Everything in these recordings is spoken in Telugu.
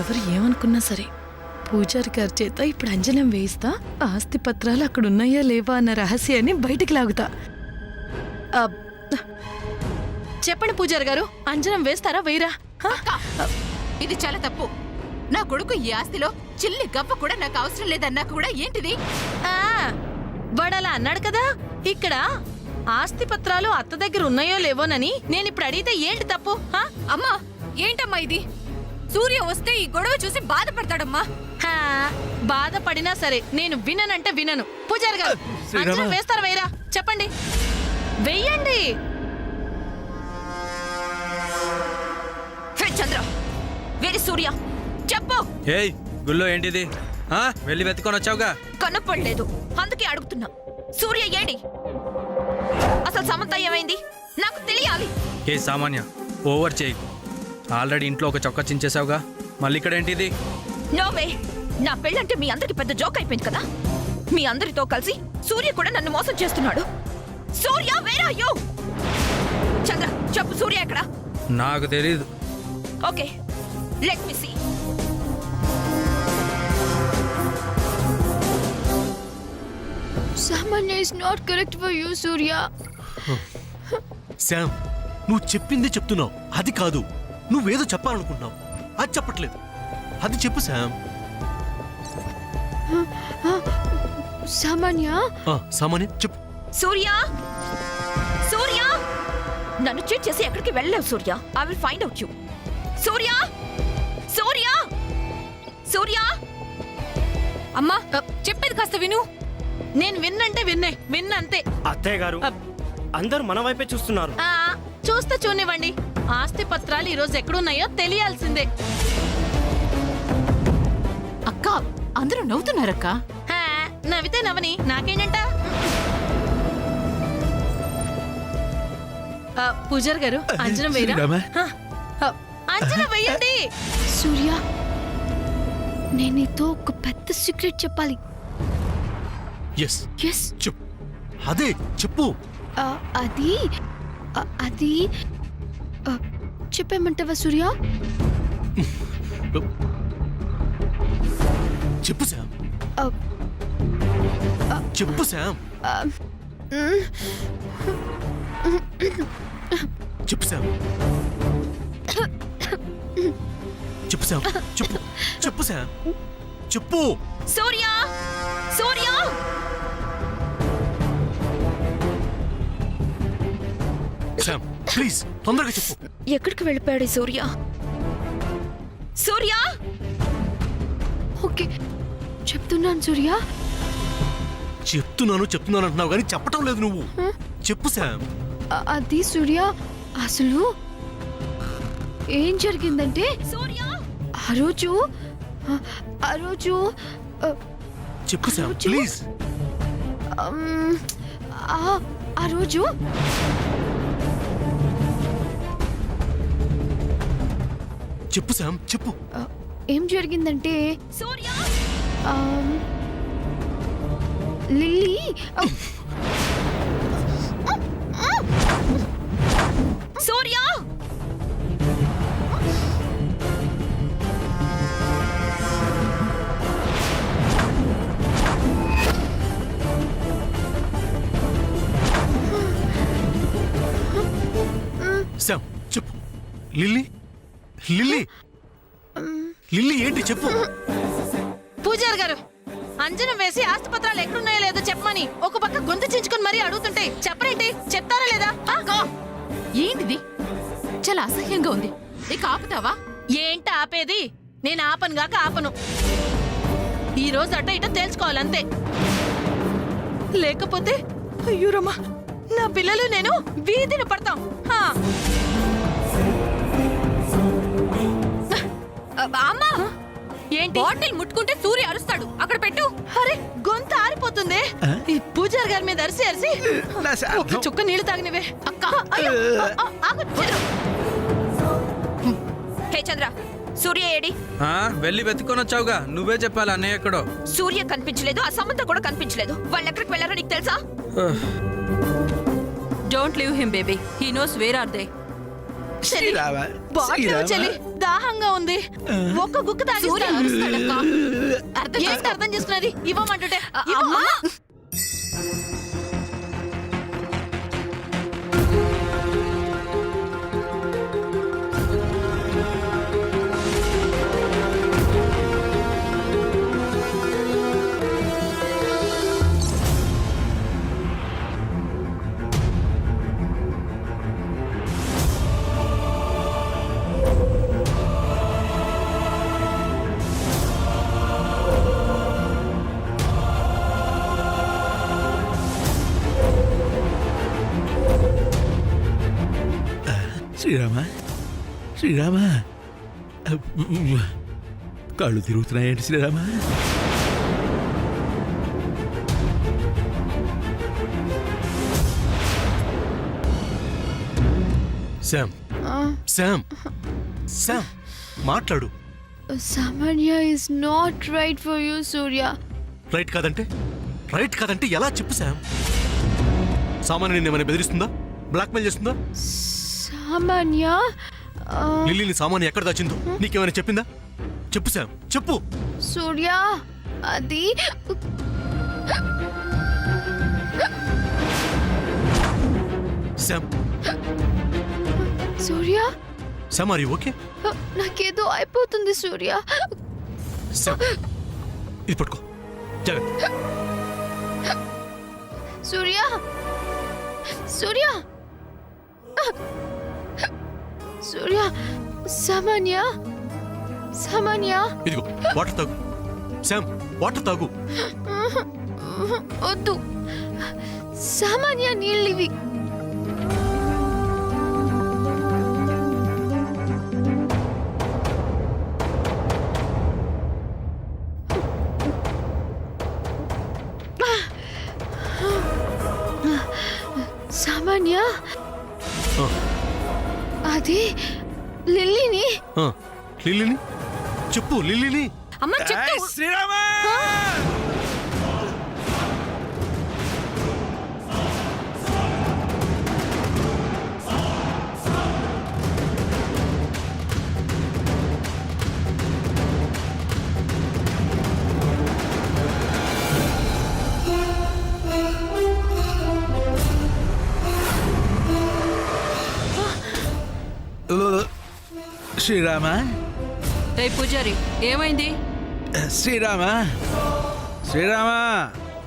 ఎవరు ఏమనుకున్నా సరే పూజారి గారి చేత ఇప్పుడు అంజనం వేయిస్తా. ఆస్తి పత్రాలు అక్కడున్నాయా లేవా అన్న రహస్యాన్ని బయటికి లాగుతా. చెప్పండి పూజారి గారు, అంజనం వేస్తారా వేయరా? ఇది చాలా తప్పు. నా కొడుకు ఈ ఆస్తిలో చిల్లి గవ్వ కూడా నాకు అవసరం లేదన్నా కూడా ఏంటిది? వాడలా అన్నాడు కదా. ఇక్కడ ఆస్తి పత్రాలు అత్త దగ్గర ఉన్నాయో లేవోనని నేనిప్పుడు అడిగితే ఏంటి తప్పు? అమ్మా ఏంటమ్మా ఇది? సూర్య వస్తే ఈ గొడవ చూసి బాధపడతాడమ్మా. బాధపడినా సరే నేను విననంటే వినను. పూజారి గారు అంజనం వేస్తారా వేయరా చెప్పండి. వెయ్యండి. చంద్ర వేరే సూర్య చెప్పు. ఏయ్ గుళ్ళో ఏంటిది? వెళ్ళి వెతుకొని వచ్చావుగా. కనపడలేదు అందుకే అడుగుతున్నా. సూర్య ఏడి? అసలు సమంత ఏమైంది నాకు తెలియాలి. ఏ సామాన్య ఓవర్ చేయి. ఆల్రెడీ ఇంట్లో ఒక చొక్కా చించేసావుగా, మళ్ళీ ఇక్కడ ఏంటిది? నోవే, నా పెళ్ళంటే మీ అందరికి పెద్ద జోక్ అయిపోయింది కదా. మీ అందరితో కలిసి సూర్య కూడా నన్ను మోసం చేస్తున్నాడు. Surya where are you? Chandra చెప్పు, సూర్య ఎక్కడ? నాకు తెలీదు. Okay let me see. Samanya is not correct for you, Surya. Sam, నువ్వు చెప్పిందే చెప్తున్నావు. అది కాదు, నువ్వేదో చెప్పాలనుకుంటున్నావు, అది చెప్పట్లేదు. అది చెప్పు శామ్. Samanya? సామాన్య చెప్పు. సూర్య సూర్య నన్ను చీట్ చేసి ఎక్కడికి వెళ్ళలేవు Surya. I will find out you. Surya Surya Surya అమ్మా చెప్పేది కాస్త విను. నేను విన్నంటే విన్నంతే. అత్తయ్య గారు అందరూ మన వైపే చూస్తున్నారు. చూస్తే చూనివ్వండి. ఆస్తి పత్రాలు ఈ రోజు ఎక్కడున్నాయో తెలియాల్సిందే. అక్క అందరూ నవ్వుతున్నారక్క. నవ్వితే నవ్వని నాకేంటంట. పూజారి గారు అంజనం వేయరా? అంజనం వేయండి. సూర్య, నేను నీతో ఒక పెద్ద సీక్రెట్ చెప్పాలి. ఎస్ ఎస్ చెప్పు. అదే చెప్పు. అది అది చెప్పేమంటావా సూర్య? చెప్పు శామ్. చెప్పు శామ్. చెప్పు శామ్. చెప్పు శామ్. చెప్పు చెప్పు శామ్. చెప్పు. సూర్య సూర్య శామ్ ప్లీజ్ తొందరగా చెప్పు. ఎక్కడికి వెళ్ళిపోయాడు సూర్య? సూర్య ఓకే చెప్తున్నాను సూర్య. చెప్తున్నాను అంటున్నావు కానీ చెప్పటం లేదు నువ్వు. చెప్పు శామ్. అది సూర్య, అసలు ఏం జరిగిందంటే సూర్య ఆ రోజు చెప్పు శామ్ ప్లీజ్. ఆ రోజు చెప్పు శామ్ చెప్పు. ఏం జరిగిందంటే సూర్య లిల్లీ సూర్య శామ్ చెప్పు. లిల్లీ లిల్లీ లిల్లీ ఏంటి చెప్పు. పూజారి గారు అంజనం వేసి ఆస్తి పత్రాలు ఎక్కడున్నాయో లేదో చెప్పమని ఒక పక్క గొంతు చించుకొని మరీ అడుగుతుంటే చెప్పరేంటి? చెప్తారా లేదా? ఏంటిది? చాలా అసహ్యంగా ఉంది. ఇక ఆపుతావా? ఏంట ఆపేది? నేను ఆపను గాక ఆపను. ఈ రోజు అటో ఇటో తేల్చుకోవాలంతే. లేకపోతే అయ్యూరమ్మా, నా పిల్లలు నేను వీధిని పడతాం. అమ్మా ఏంటి? బాటిల్ ముట్టుకుంటే సూర్య అరుస్తాడు. అక్కడ పెట్టు. అరే గొంతు ఆరిపోతుంది. ఈ పూజారి గారి మీద అరిసి అరిసి ఒక చుక్క నీళ్లు తాగినవే. అక్క హే చంద్ర, సూర్య ఏడి? వెళ్ళి వెతుకొని వచ్చావుగా, నువ్వే చెప్పాలి అన్నయ్య ఎక్కడో. సూర్య కనిపించలేదు, ఆ సమంత కూడా కనిపించలేదు. వాళ్ళు ఎక్కడికి వెళ్ళారో నీకు తెలుసా? Don't leave him, baby. He knows where are they. చెల్లి, బాటిల్ చెల్లి దాహంగా ఉంది. ఒక్క గుక్క తాగిస్తా. ఏంటి అర్థం చేసుకున్నది? ఇవ్వమంటుంటే అమ్మా శ్రీరామా శ్రీరామా కాళ్ళు తిరుగుతున్నాయండి శ్రీరామా. శామ్ శామ్ శామ్ మాట్లాడు. సామాన్య is not right for you Surya. Right కాదంటే ఎలా చెప్పు శామ్. సామాన్య నిన్నేమైనా బెదిరిస్తుందా, బ్లాక్మెయిల్ చేస్తుందా? సామాన్య లిల్లీని సామాన్య ఎక్కడ దాచిందో నీకేమైనా చెప్పిందా? చెప్పు శామ్, చెప్పు. సూర్య అది Sam Surya Sam are you okay? నాకేదో అయిపోతుంది సూర్య. శామ్ ఇది పట్టుకో జాగ్రత్త. సూర్య సూర్య సూర్య సామాన్య సామాన్య ఇదిగో వాటర్ తాగు. శామ్ వాటర్ తాగు. వద్దు, సామాన్య నీళ్ళివి. సామాన్య అది లిల్లీని. లిల్లీని చెప్పు. లిల్లీని అమ్మ చెప్తా. శ్రీరామా శ్రీరామా రే పూజారి, ఏమైంది? శ్రీరామా శ్రీరామా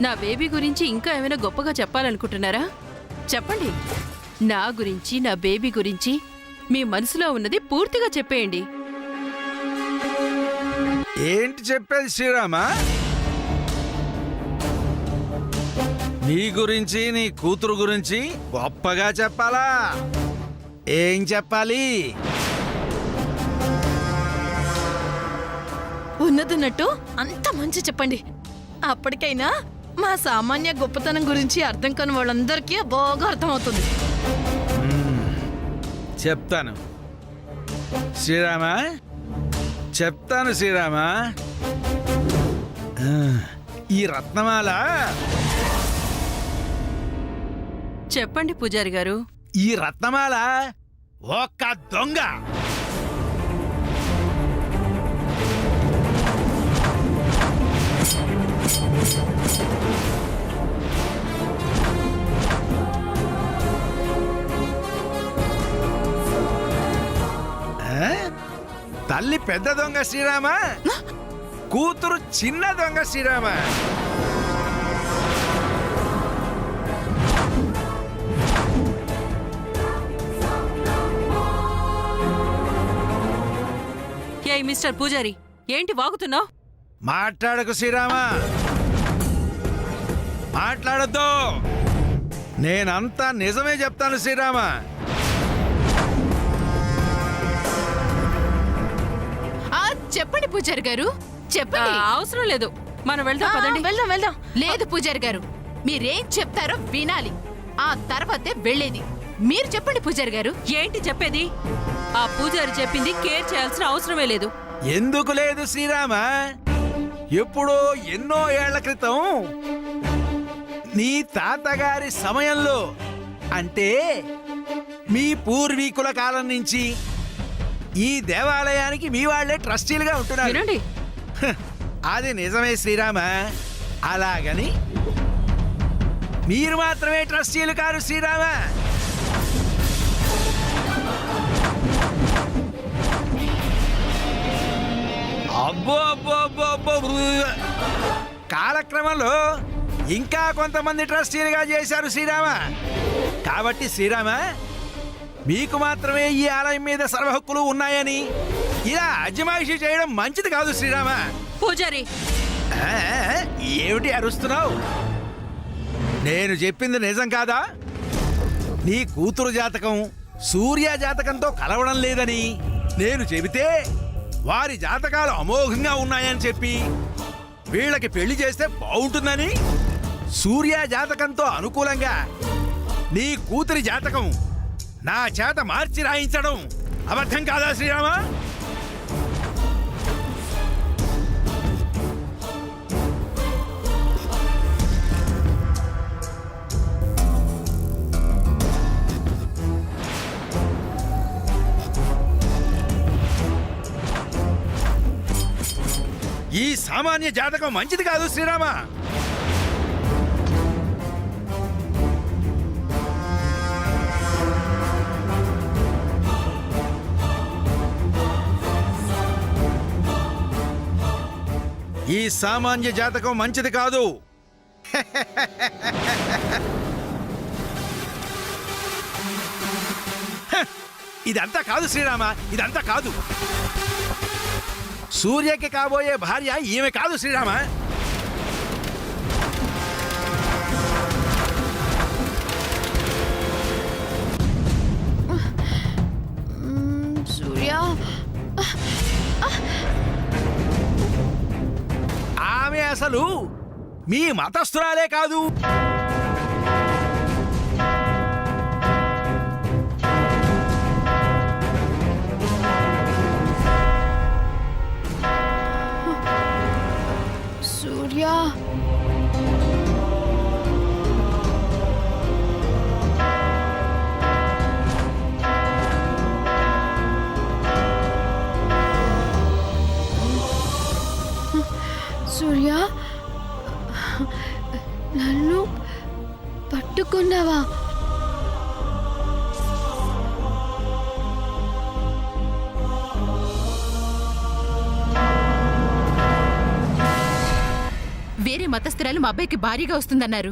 నా బేబీ గురించి ఇంకా ఏమైనా గొప్పగా చెప్పాలనుకుంటున్నారా? చెప్పండి. నా గురించి, నా బేబీ గురించి మీ మనసులో ఉన్నది పూర్తిగా చెప్పేయండి. ఏంటి చెప్పేది శ్రీరామా? నీ గురించి, నీ కూతురు గురించి గొప్పగా చెప్పాలా? ఏం చెప్పాలి? ఉన్నదన్నట్టు అంత మంచి చెప్పండి. అప్పటికైనా మా సామాన్య గొప్పతనం గురించి అర్థం కాని వాళ్ళందరికీ బాగా అర్థమవుతుంది. చెప్తాను శ్రీరామా, చెప్తాను శ్రీరామా. ఈ రత్నమాల, చెప్పండి పూజారి గారు. ఈ రత్నమాల ఒక్క దొంగ తల్లి పెద్ద దొంగ శ్రీరామ, కూతురు చిన్న దొంగ శ్రీరామ. ఏ మిస్టర్ పూజారి, ఏంటి వాగుతున్నావు? మాట్లాడకు శ్రీరామ, మాట్లాడద్దు. నేనంతా నిజమే చెప్తాను శ్రీరామ. చెప్పండి పూజారి గారు, చెప్పండి. అవసరం లేదు, మనం వెళ్దాం పదండి. వెళ్దాం వెళ్దాం. లేదు పూజారి గారు, మీరేం చెప్తారో వినాలి, ఆ తర్వాతే వెళ్ళేది. మీరు చెప్పండి పూజారి గారు. ఏంటి చెప్పేది? ఆ పూజారి చెప్పింది కేర్ చేయాల్సిన అవసరమే లేదు. ఎందుకు లేదు శ్రీరామ? ఎప్పుడో ఎన్నో ఏళ్ల క్రితం నీ తాతగారి సమయంలో, అంటే మీ పూర్వీకుల కాలం నుంచి ఈ దేవాలయానికి మీ వాళ్లే ట్రస్టీలుగా ఉంటున్నారు. వినండి, అది నిజమే శ్రీరామ. అలాగని మీరు మాత్రమే ట్రస్టీలు కారు శ్రీరామ. అబ్బో అబ్బో అబ్బో అబ్బో. కాలక్రమంలో ఇంకా కొంతమంది ట్రస్టీలుగా చేశారు శ్రీరామ. కాబట్టి శ్రీరామ, మీకు మాత్రమే ఈ ఆలయం మీద సర్వ హక్కులు ఉన్నాయని ఇలా అజమాయిషీ చేయడం మంచిది కాదు శ్రీరామ. పూజారి ఆ, ఏమిటి అరుస్తున్నావు? నేను చెప్పింది నిజం కాదా? నీ కూతురు జాతకం సూర్య జాతకంతో కలవడం లేదని నేను చెబితే వారి జాతకాలు అమోఘంగా ఉన్నాయని చెప్పి వీళ్ళకి పెళ్లి చేస్తే బాగుంటుందని సూర్య జాతకంతో అనుకూలంగా నీ కూతురి జాతకం నా చేత మార్చి రాయించడం అబద్ధం కాదా శ్రీరామ? ఈ సామాన్య జాతకం మంచిది కాదు శ్రీరామ. ఈ సామాన్య జాతకం మంచిది కాదు. ఇదంతా కాదు శ్రీరామ, ఇదంతా కాదు. సూర్యకి కాబోయే భార్య ఈమె కాదు శ్రీరామ. సూర్య, ఆమె అసలు మీ మతస్థురాలే కాదు. సూర్య, సూర్య, నన్ను పట్టుకున్నావా? వేరే మతస్థురాలు మా అబ్బాయికి భారీగా వస్తుందన్నారు.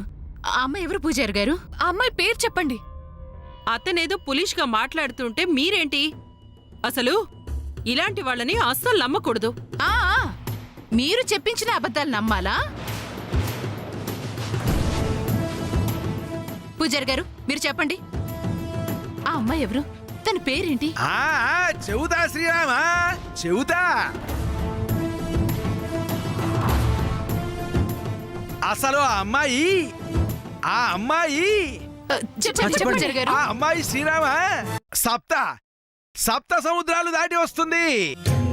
ఆ అమ్మాయి ఎవరు పూజారి గారు? ఆ అమ్మాయి పేరు చెప్పండి. అతనేదో పులిష్గా మాట్లాడుతుంటే మీరేంటి? అసలు ఇలాంటి వాళ్ళని అస్సలు నమ్మకూడదు. ఆ ఆ, మీరు చెప్పించిన అబద్ధాలు నమ్మాలా? పూజారి గారు మీరు చెప్పండి, ఆ అమ్మాయి ఎవరు? తన పేరేంటి? చెబుతా శ్రీరామ, చెబుతా. అసలు ఆ అమ్మాయి చెప్పండి పూజారి గారు. ఆ అమ్మాయి శ్రీరామ సప్త సముద్రాలు దాటి వస్తుంది.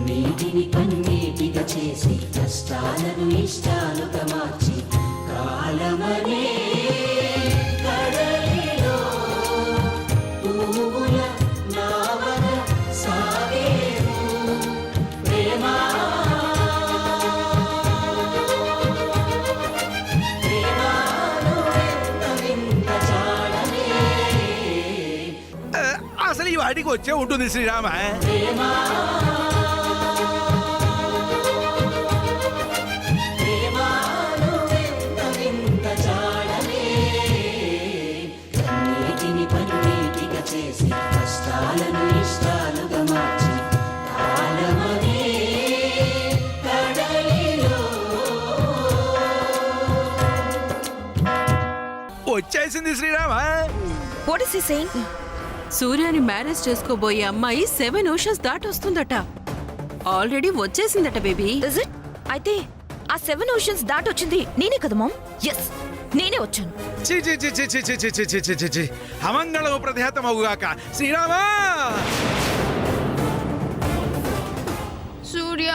నీటిని పన్నీటిగా చేసి కష్టాలను ఇష్టాలుగా మార్చి కాలమనే కడలిలో పువ్వుల నావన సాగేను ప్రేమా ప్రేమాను ఎంత వింత చాడనే అసలు ఈ వాటికి వచ్చే ఉంటుంది శ్రీరామ. ప్రేమా కష్టాలను ఇష్టాలుగా మార్చి కాలమనే కడలిలో వచ్చేసింది Srirama. What is he saying? సూర్యాని మ్యారేజ్ చేసుకోబోయే అమ్మాయి 7 ఓషన్స్ దాటొస్తుందట. ఆల్రెడీ వచ్చేసిందట బేబీ. Is it? అయితే ఆ 7 ఓషన్స్ దాటొచ్చింది నేనే కదా మామ్? ఎస్, నేనే వచ్చాను. చి చి చి చి చి చి చి చి చి చి చి చి. అమంగళము ప్రతిహతమగుగాక శ్రీరామ. సూర్య,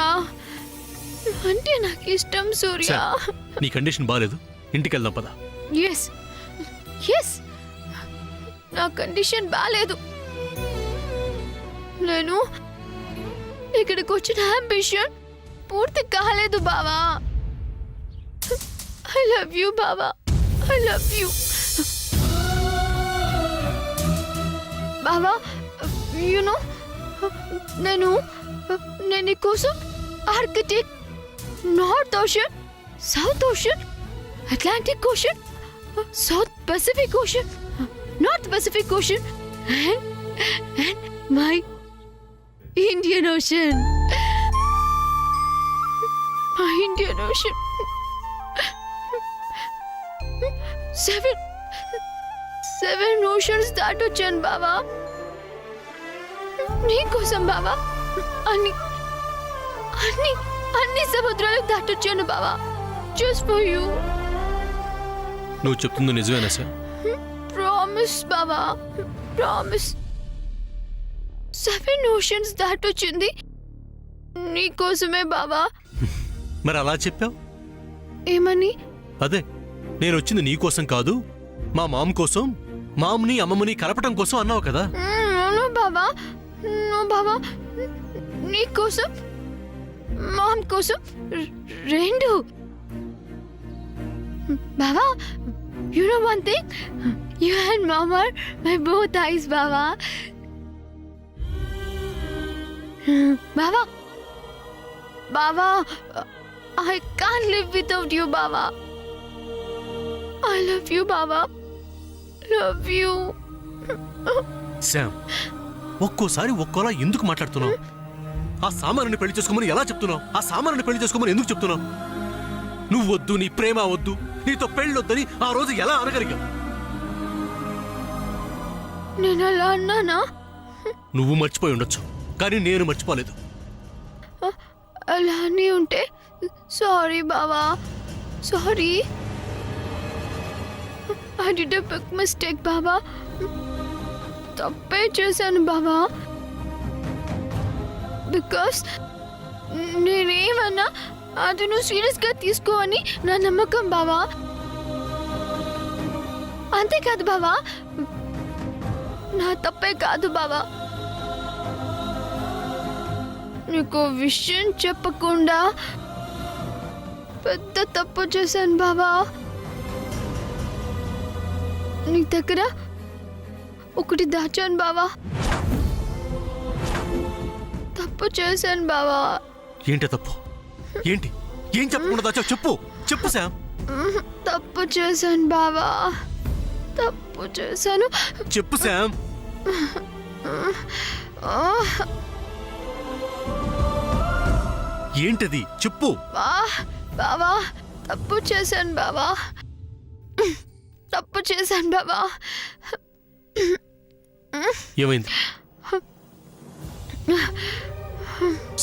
అంటే నాకు ఇష్టం సూర్య. నీ కండిషన్ బాగాలేదు, ఇంటికి వెళ్దాం పద. ఎస్ ఎస్, నా కండిషన్ బాలేదు. నేను ఇక్కడికి వచ్చిన అంబిషన్ పూర్తి కాలేదు బావా. ఐ లవ్ యూ బావా, ఐ లవ్ యూ బావా. యునో నేను నీకోసం architect, north ocean, south ocean, Atlantic ocean, south Pacific ocean, north Pacific ocean and my Indian Ocean. My Indian Ocean. Seven oceans దాటొచ్చాను బావా నీకోసం బావా. అన్ని అన్ని అన్ని సముద్రాలు దాటొచ్చాను బావా, జస్ట్ ఫర్ యూ. నువ్వు చెప్తుంది నిజమేనా సార్? ప్రామిస్ బావా, ప్రామిస్. 7 oceans దాటొచ్చింది నీకోసమే బావా. మరి అలా చెప్పావు? ఏమని? అదే, నేను వచ్చింది నీ కోసం కాదు, మా మామ్ కోసం, మామ్ని అమ్మమ్మని కలపటం కోసం అన్నావు కదా. నో బావా, నో బావా, నీకోసం మామ్ కోసం రెండు. బావా, you know one thing, you and mom are my both eyes బావా. బావా, బావా, I can't live without you, Baba. I love you, Baba. Love you. Sam, ఒక్కోసారి ఒక్కోలా ఎందుకు మాట్లాడుతున్నావు? ఆ సామాన్ని పెళ్లి చేసుకోమని ఎలా చెప్తున్నావు? ఆ సామాన్ని పెళ్లి చేసుకోమని ఎందుకు చెప్తున్నావు? నువ్వు వద్దు, నీ ప్రేమ వద్దు, నీతో పెళ్ళొద్దని ఆ రోజు ఎలా అనగలిగావు? నేను అలా అన్నానా? నువ్వు మర్చిపోయి ఉండొచ్చు, కానీ నేను మర్చిపోలేదు. అలా అని ఉంటే సారీ బావా, sorry. I did a big mistake బావా, తప్పే చేశాను బావా. బికాస్ నేనేమన్నా అది నువ్వు సీరియస్గా తీసుకో అని నా నమ్మకం బావా. అంతేకాదు బావా, నా తప్పే కాదు బావా. నీకు విషయం చెప్పకుండా పెద్ద తప్పు చేశాను బావా. నీ దగ్గర ఒకటి దాచాను బావా, తప్పు చేశాను బావా. ఏంటి తప్పు? ఏంటి? ఏం చెప్పకుండా దాచావు? చెప్పు, చెప్పు శామ్. తప్పు చేశాను బావా, తప్పు చేశాను. చెప్పు శామ్. ఏంటది? చెప్పు. బావా, తప్పు చేశాను బావా, తప్పు చేశాను బావా. ఏమైంది?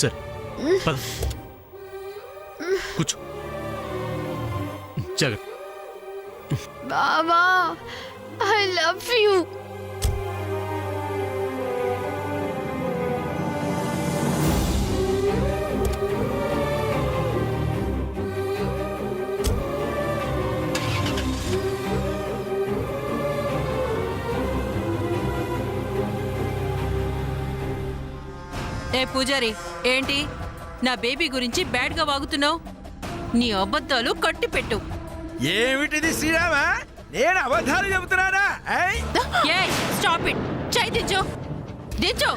సరే, పద, కూర్చో, జాగ్రత్త. బావా, ఐ లవ్ యూ. ఏ పూజారి, ఏంటి నా బేబీ గురించి బ్యాడ్గా వాగుతున్నావు? నీ అబద్ధాలు కట్టిపెట్టు. ఏమిటిది శ్రీరామా? నేను అబద్ధాలు చెబుతున్నానా? ఏయ్, స్టాప్ ఇట్. చెయ్యి దించు, దించు.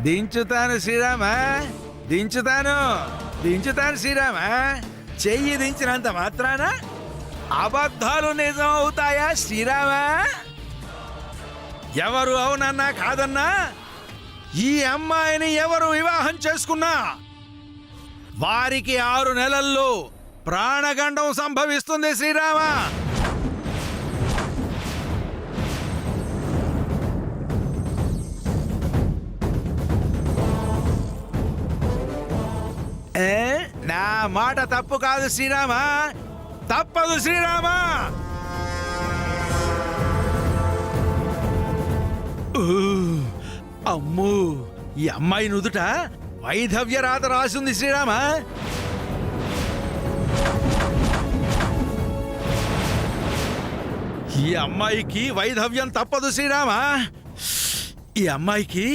దించుతాను శ్రీరామా, దించుతాను, దించుతాను శ్రీరామా. చెయ్యి దించినంత మాత్రాన అబద్ధాలు నిజం అవుతాయా శ్రీరామా? ఎవరు అవునన్నా కాదన్నా, ఈ అమ్మాయిని ఎవరు వివాహం చేసుకున్నా వారికి 6 నెలల్లో ప్రాణగండం సంభవిస్తుంది శ్రీరామ. నా మాట తప్పు కాదు శ్రీరామ, తప్పదు శ్రీరామ. అమ్మో, ఈ అమ్మాయి నుదుట వైధవ్య రాత రాసింది శ్రీరామ. ఈ అమ్మాయికి వైధవ్యం తప్పదు శ్రీరామ. ఈ అమ్మాయికి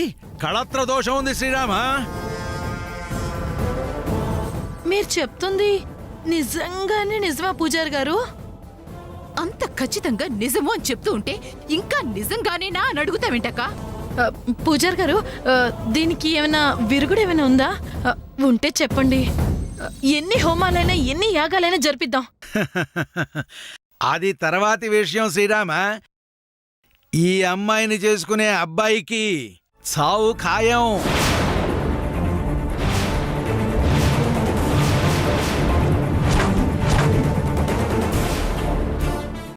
కళత్ర దోషం ఉంది శ్రీరామ. మీరు చెప్తుంది నిజంగానే నిజమా పూజారి గారు? అంత ఖచ్చితంగా నిజము అని చెప్తూ ఉంటే ఇంకా నిజంగానేనా అని అడుగుతావేంటక్క? పూజారి గారు, దీనికి ఏమైనా విరుగుడు ఏమైనా ఉందా? ఉంటే చెప్పండి. ఎన్ని హోమాలైనా ఎన్ని యాగాలైనా జరిపిద్దాం. అది తర్వాతి విషయం శ్రీరామ. ఈ అమ్మాయిని చేసుకునే అబ్బాయికి చావు ఖాయం.